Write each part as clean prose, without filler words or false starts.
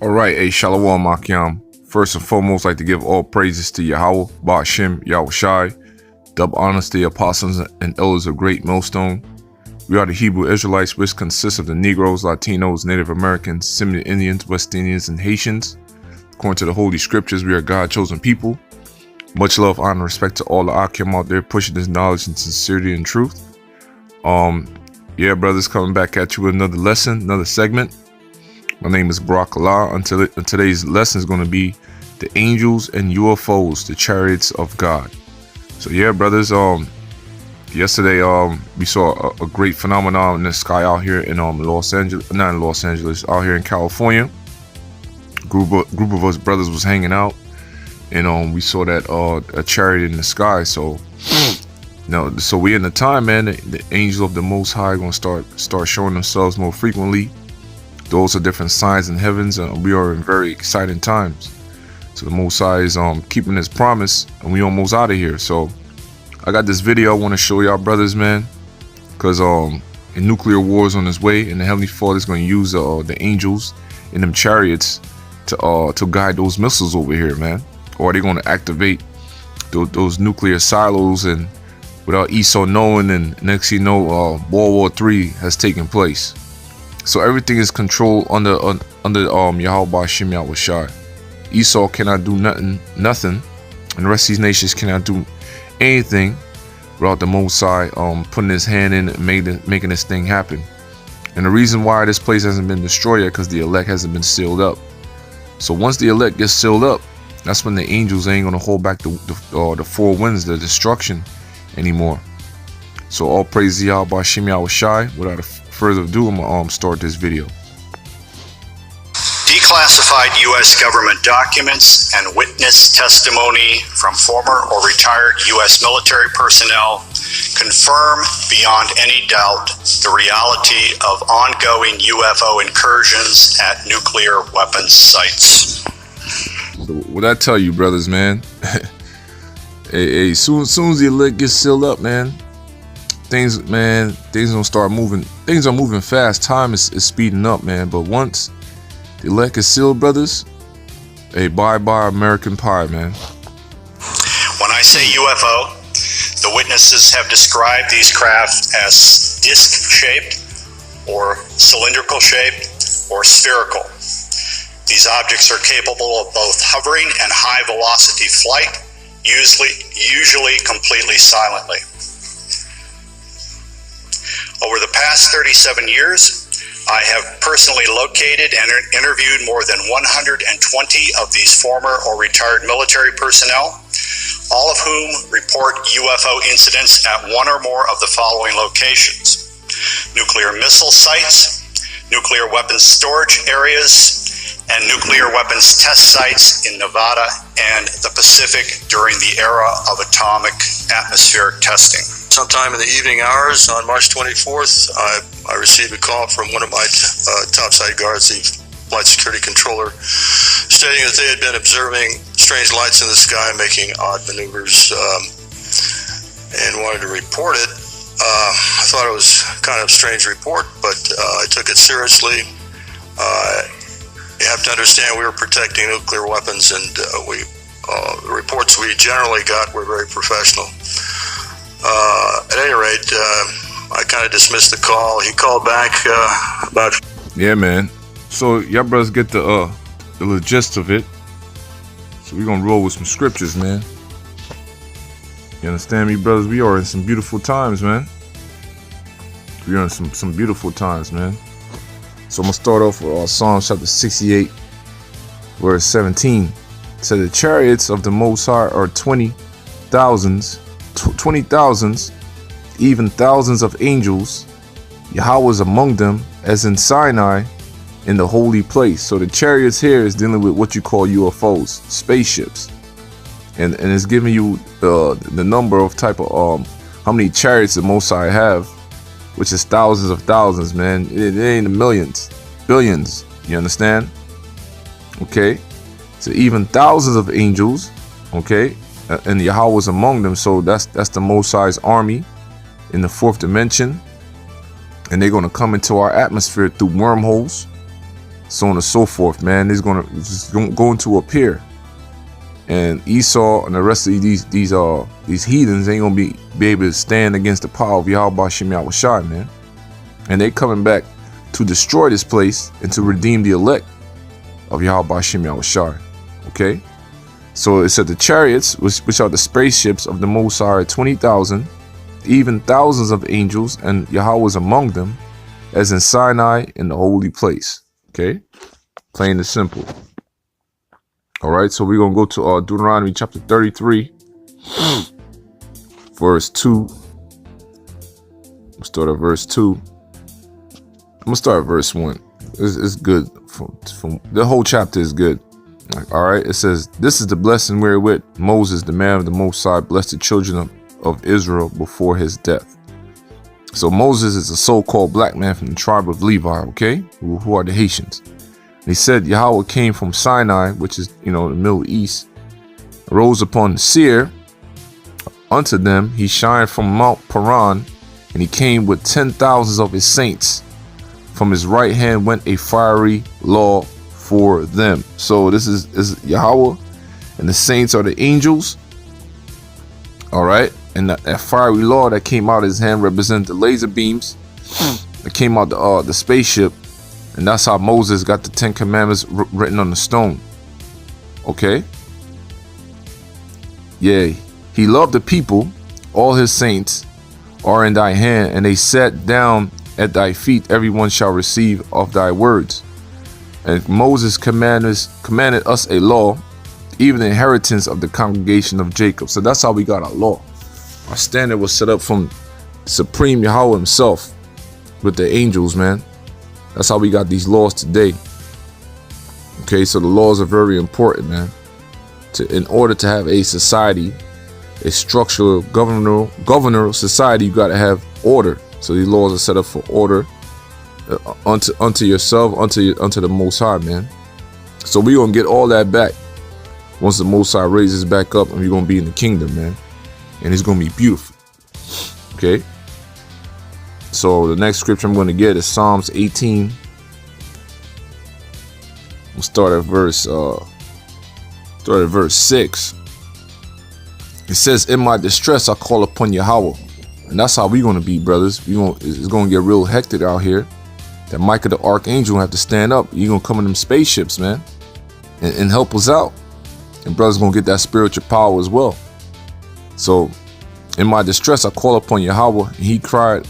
Alright, Shalom Makiam. First and foremost, I'd like to give all praises to Yahweh, Ba'Shem, Yahushai, dub honors to the apostles and elders of Great Millstone. We are the Hebrew Israelites, which consists of the Negroes, Latinos, Native Americans, Semitic Indians, West Indians, and Haitians. According to the Holy Scriptures, we are God's chosen people. Much love, honor, and respect to all the Akim out there pushing this knowledge and sincerity and truth. Yeah, brothers, coming back at you with another lesson, another segment. My name is Barak Allah. And today's lesson is going to be the angels and UFOs, the chariots of God. So yeah, brothers, yesterday we saw a great phenomenon in the sky out here in Los Angeles, not in Los Angeles, out here in California. Group of us brothers was hanging out, and we saw that a chariot in the sky. So so we in the time, man, the angels of the Most High gonna start showing themselves more frequently. Those are different signs in heavens, and we are in very exciting times. So the Most High is keeping his promise, and we almost out of here. So I got this video I want to show y'all, brothers, man, because a nuclear war is on its way, and the Heavenly Father is going to use the angels in them chariots to guide those missiles over here, man. Or they're going to activate those nuclear silos, and without Esau knowing, and next thing you know, World War III has taken place. So everything is controlled under Yahweh Ba'Shem Yahushai. Esau cannot do nothing, and the rest of these nations cannot do anything without the Most High putting his hand in and making this thing happen. And the reason why this place hasn't been destroyed yet, because the elect hasn't been sealed up. So once the elect gets sealed up, that's when the angels ain't gonna hold back the four winds, the destruction anymore. So all praise to Yahweh Ba'Shem Yahushai. Without further ado, I'm gonna start this video. Declassified U.S. government documents and witness testimony from former or retired U.S. military personnel confirm beyond any doubt the reality of ongoing UFO incursions at nuclear weapons sites. So what I tell you, brothers, man, soon as the elect gets sealed up, man, things gonna start moving. Things are moving fast. Time is speeding up, man. But once the elect is sealed, brothers, bye-bye American pie, man. When I say UFO, the witnesses have described these craft as disc-shaped or cylindrical shaped or spherical. These objects are capable of both hovering and high-velocity flight, usually completely silently. Over the past 37 years, I have personally located and interviewed more than 120 of these former or retired military personnel, all of whom report UFO incidents at one or more of the following locations: nuclear missile sites, nuclear weapons storage areas, and nuclear weapons test sites in Nevada and the Pacific during the era of atomic atmospheric testing. Sometime in the evening hours on March 24th, I received a call from one of my topside guards, the flight security controller, stating that they had been observing strange lights in the sky making odd maneuvers and wanted to report it. I thought it was kind of a strange report, but I took it seriously. You have to understand we were protecting nuclear weapons, and the reports we generally got were very professional. At any rate, I kind of dismissed the call. He called back about... Yeah, man. So y'all brothers get the gist of it. So we're gonna roll with some scriptures, man. You understand me, brothers? We are in some beautiful times, man. We are in some beautiful times, man. So I'm gonna start off with Psalm chapter 68, verse 17. It said, the chariots of the Most High are 20,000s, even thousands of angels. Yahweh is among them, as in Sinai, in the holy place. So the chariots here is dealing with what you call UFOs, spaceships, and it's giving you the number of type of how many chariots the Most High have, which is thousands of thousands, man. It ain't the millions, billions. You understand? Okay, so even thousands of angels. Okay. And Yahweh was among them, so that's the Most High's army in the fourth dimension, and they're going to come into our atmosphere through wormholes. so on and so forth, man. He's going to appear, and Esau and the rest of these heathens ain't gonna be able to stand against the power of Yahweh Shem Yahweh Shai, man. And they coming back to destroy this place and to redeem the elect of Yahweh Shem Yahweh Shai. Okay, so it said the chariots, which are the spaceships of the Most High, 20,000, even thousands of angels, and Yahweh is among them, as in Sinai in the holy place. Okay, plain and simple. All right, so we're gonna go to Deuteronomy chapter 33, verse 2. We'll start at verse 2. I'm gonna start at verse 1. It's good. From the whole chapter is good. All right, it says, "This is the blessing wherewith Moses, the man of the Most High, blessed the children of Israel before his death." So Moses is a so-called black man from the tribe of Levi, okay, who are the Haitians. And he said, Yahweh came from Sinai, which is, the Middle East, rose upon Seir unto them. He shined from Mount Paran, and he came with 10,000s of his saints. From his right hand went a fiery law for them. So this is Yahweh, and the saints are the angels. All right, and that fiery law that came out of his hand represents the laser beams that came out the spaceship, and that's how Moses got the 10 Commandments written on the stone. Okay. Yea, he loved the people, all his saints are in thy hand, and they sat down at thy feet. Everyone shall receive of thy words. And Moses commanded us a law, even the inheritance of the congregation of Jacob. So that's how we got our law. Our standard was set up from Supreme Yahweh himself with the angels, man. That's how we got these laws today. Okay, so the laws are very important, man. In order to have a society, a structural governor society, you got to have order. So these laws are set up for order unto yourself, unto the Most High, man. So we're gonna get all that back once the Most High raises back up, and we're gonna be in the kingdom, man. And it's gonna be beautiful. Okay. So the next scripture I'm gonna get is Psalms 18. We'll start at verse 6. It says, "In my distress I call upon Yahweh." And that's how we're gonna be, brothers. It's gonna get real hectic out here. That Michael the Archangel will have to stand up. You're gonna come in them spaceships, man, and help us out. And brothers gonna get that spiritual power as well. So, in my distress I call upon Yahweh, and he cried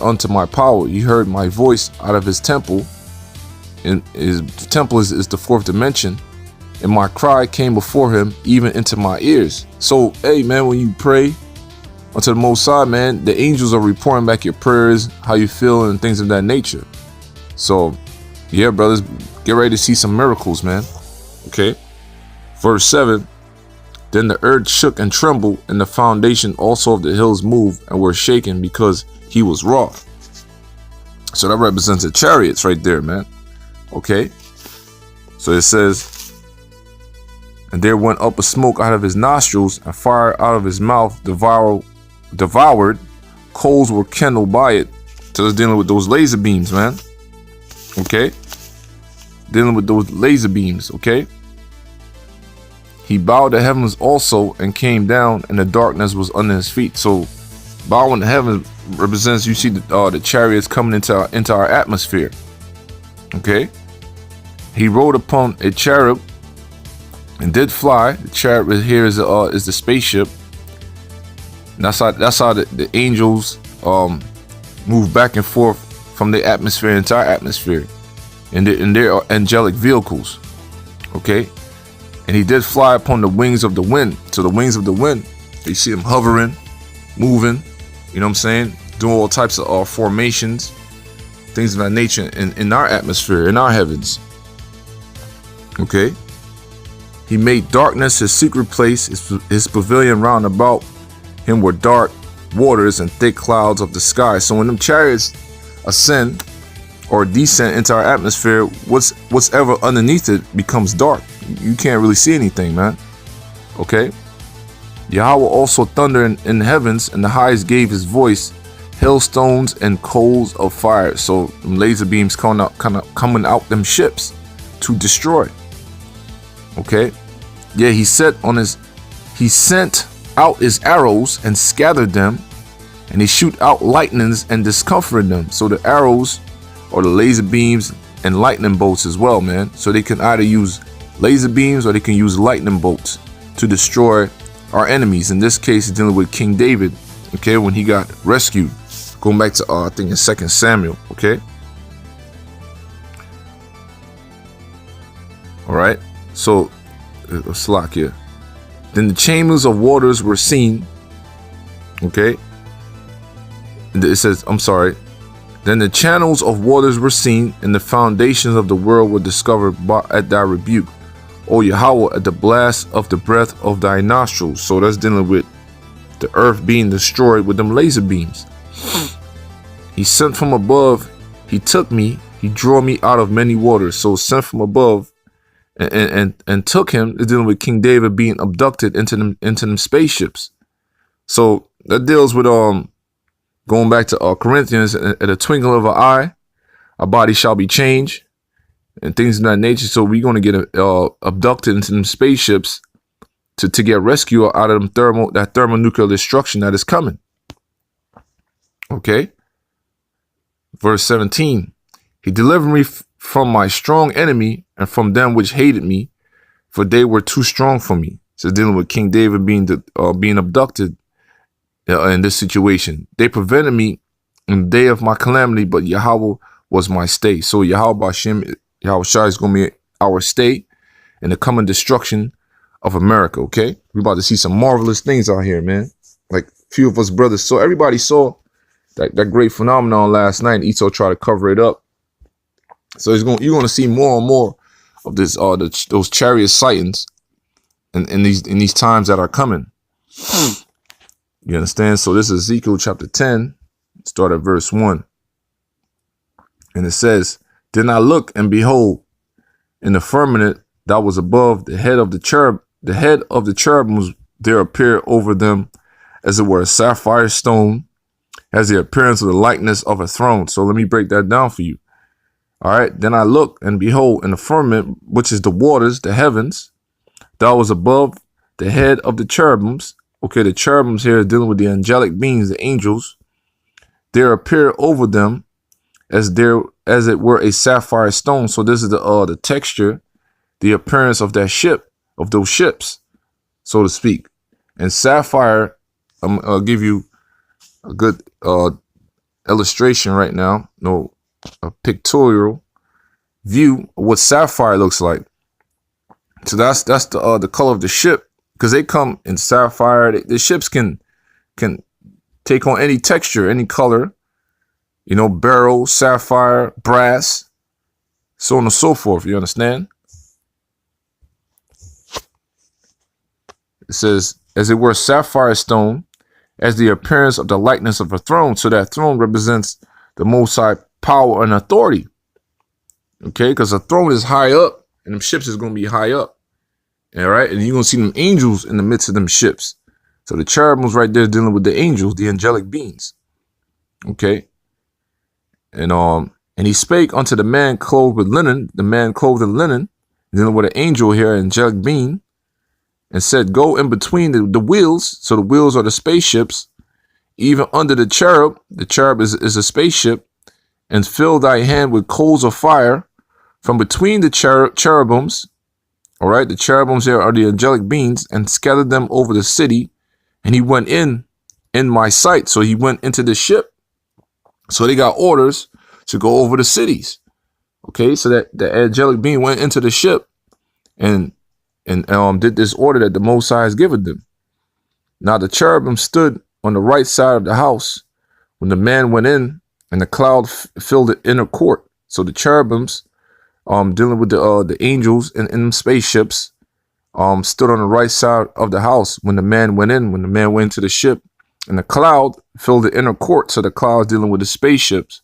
unto my power. He heard my voice out of his temple. And his temple is the fourth dimension. And my cry came before him, even into my ears. So, hey, man, when you pray unto the Most High, man, the angels are reporting back your prayers, how you feel, and things of that nature. So, yeah, brothers, get ready to see some miracles, man. Okay. Verse 7. Then the earth shook and trembled, and the foundation also of the hills moved and were shaken, because he was wroth. So that represents the chariots right there, man. Okay. So it says, "And there went up a smoke out of his nostrils, and fire out of his mouth devoured. Coals were kindled by it." So it's dealing with those laser beams, man. Okay. Dealing with those laser beams, okay. "He bowed the heavens also, and came down, and the darkness was under his feet." So bowing the heavens represents, you see the chariots coming into our atmosphere. Okay. "He rode upon a cherub and did fly." The chariot here is the spaceship. And that's how the angels move back and forth from the atmosphere into our atmosphere, in their angelic vehicles. Okay. "And he did fly upon the wings of the wind." So the wings of the wind, you see him hovering, moving, you know what I'm saying, doing all types of formations, things of that nature in our atmosphere, in our heavens. Okay. "He made darkness his secret place, his pavilion round about him were dark waters and thick clouds of the sky." So when them chariots ascend or descend into our atmosphere, what's ever underneath it becomes dark. You can't really see anything, man. Okay. "Yahweh also thundered in the heavens, and the highest gave his voice, hailstones and coals of fire. So laser beams coming out them ships to destroy. Okay, yeah, he sent out his arrows and scattered them, and he shoot out lightnings and discomforted them. So the arrows or the laser beams and lightning bolts as well, man. So they can either use laser beams or they can use lightning bolts to destroy our enemies. In this case, dealing with King David, okay, when he got rescued. Going back to I think in 2 Samuel, okay. All right, so slack here. Then the chambers of waters were seen. Okay, it says, I'm sorry. Then the channels of waters were seen, and the foundations of the world were discovered at thy rebuke, O Yahweh, at the blast of the breath of thy nostrils. So that's dealing with the earth being destroyed with them laser beams. He sent from above, he took me, he drew me out of many waters. So sent from above and took him is dealing with King David being abducted into them spaceships. So that deals with going back to Corinthians, at a twinkle of an eye, our body shall be changed, and things of that nature. So we're going to get abducted into them spaceships to get rescued out of them thermonuclear destruction that is coming. Okay. Verse 17, he delivered me from my strong enemy and from them which hated me, for they were too strong for me. So dealing with King David being abducted in this situation. They prevented me in the day of my calamity, but Yahweh was my stay. So Yahweh Hashem, Yahweh Shai is going to be our stay in the coming destruction of America. Okay, we're about to see some marvelous things out here, man. Like a few of us brothers. So everybody saw that great phenomenon last night. Ito tried to cover it up. So you're going to see more and more of this those chariot sightings in these times that are coming. You understand? So this is Ezekiel chapter 10, start at verse 1. And it says, then I look, and behold, in the firmament that was above the head of the cherubims, there appeared over them, as it were, a sapphire stone, has the appearance of the likeness of a throne. So let me break that down for you. All right. Then I look, and behold, in the firmament, which is the waters, the heavens, that was above the head of the cherubims. Okay, the cherubims here is dealing with the angelic beings, the angels. There appeared over them as it were a sapphire stone. So this is the texture, the appearance of that ship, of those ships, so to speak. And sapphire, I'll give you a good illustration right now. No, a pictorial view of what sapphire looks like. So that's the color of the ship, because they come in sapphire. The ships can take on any texture, any color, you know, beryl, sapphire, brass, so on and so forth. You understand? It says, as it were sapphire stone, as the appearance of the likeness of a throne. So that throne represents the Most High power and authority. Okay, because the throne is high up, and them ships is going to be high up. All right, and you're going to see them angels in the midst of them ships. So the cherubims right there dealing with the angels, the angelic beings. Okay. And he spake unto the man clothed with linen, the man clothed in linen, dealing with an angel here, angelic being, and said, go in between the wheels. So the wheels are the spaceships, even under the cherub. The cherub is a spaceship, and fill thy hand with coals of fire from between the cherubims. All right, the cherubims here are the angelic beings, and scattered them over the city. And he went in my sight. So he went into the ship. So they got orders to go over the cities. Okay, so that the angelic being went into the ship and did this order that the Most High has given them. Now the cherubim stood on the right side of the house when the man went in, and the cloud filled the inner court. So the cherubims, dealing with the angels in spaceships, stood on the right side of the house when the man went in, when the man went into the ship, and the cloud filled the inner court. So the cloud is dealing with the spaceships,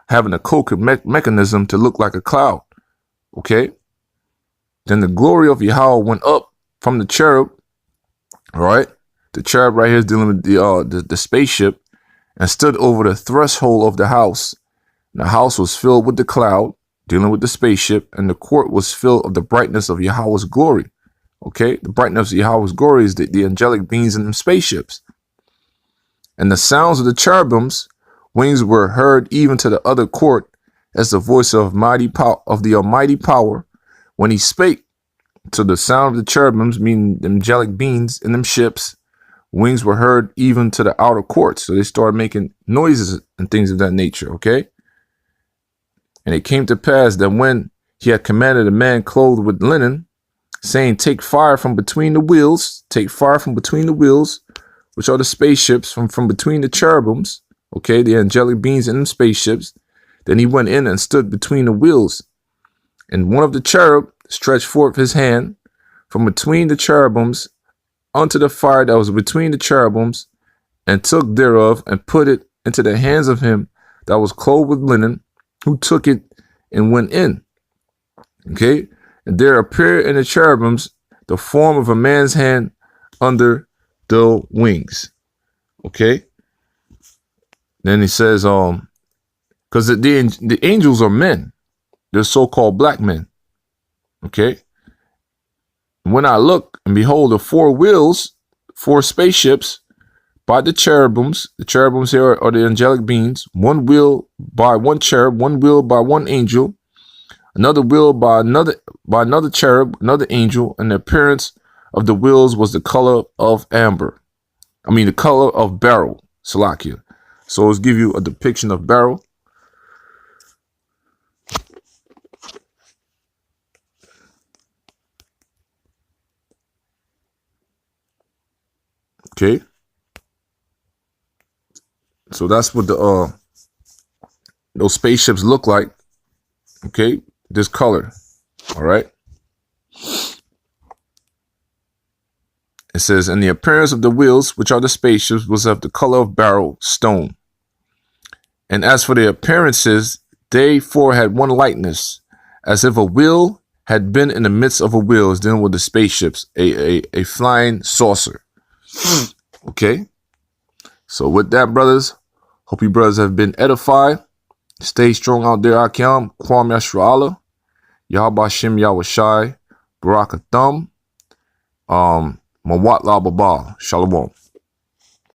having a cloak mechanism to look like a cloud. Okay. Then the glory of Yahweh went up from the cherub. All right. The cherub right here is dealing with the spaceship, and stood over the threshold of the house. And the house was filled with the cloud, dealing with the spaceship, and the court was filled of the brightness of Yahweh's glory. Okay, the brightness of Yahweh's glory is the angelic beings in them spaceships. And the sounds of the cherubims' wings were heard even to the other court, as the voice of the Almighty power, when he spake. To the sound of the cherubims, meaning the angelic beings in them ships, wings were heard even to the outer courts. So they started making noises and things of that nature. Okay. And it came to pass that when he had commanded a man clothed with linen, saying, take fire from between the wheels, which are the spaceships, from between the cherubims, okay, the angelic beings in them spaceships. Then he went in and stood between the wheels. And one of the cherub stretched forth his hand from between the cherubims unto the fire that was between the cherubims, and took thereof and put it into the hands of him that was clothed with linen, who took it and went in. Okay. And there appeared in the cherubims the form of a man's hand under the wings. Okay. Then he says, because the angels are men. They're so-called black men. Okay. When I look and behold the four wheels, four spaceships by the cherubims here are the angelic beings, one wheel by one cherub, one wheel by one angel, another wheel by another cherub, another angel, and the appearance of the wheels was the color of amber. The color of beryl, Salakia. So let's give you a depiction of beryl. Okay. So that's what those spaceships look like. Okay, this color. All right. It says, and the appearance of the wheels, which are the spaceships, was of the color of beryl stone. And as for their appearances, they four had one likeness, as if a wheel had been in the midst of a wheel, as dealing with the spaceships, a flying saucer. Okay. So with that, brothers, hope you brothers have been edified. Stay strong out there, Akim. Kwam Yashra, Yahweh Shem Yahweh Shai, Barakathum, Mawat La Baba. Shalom.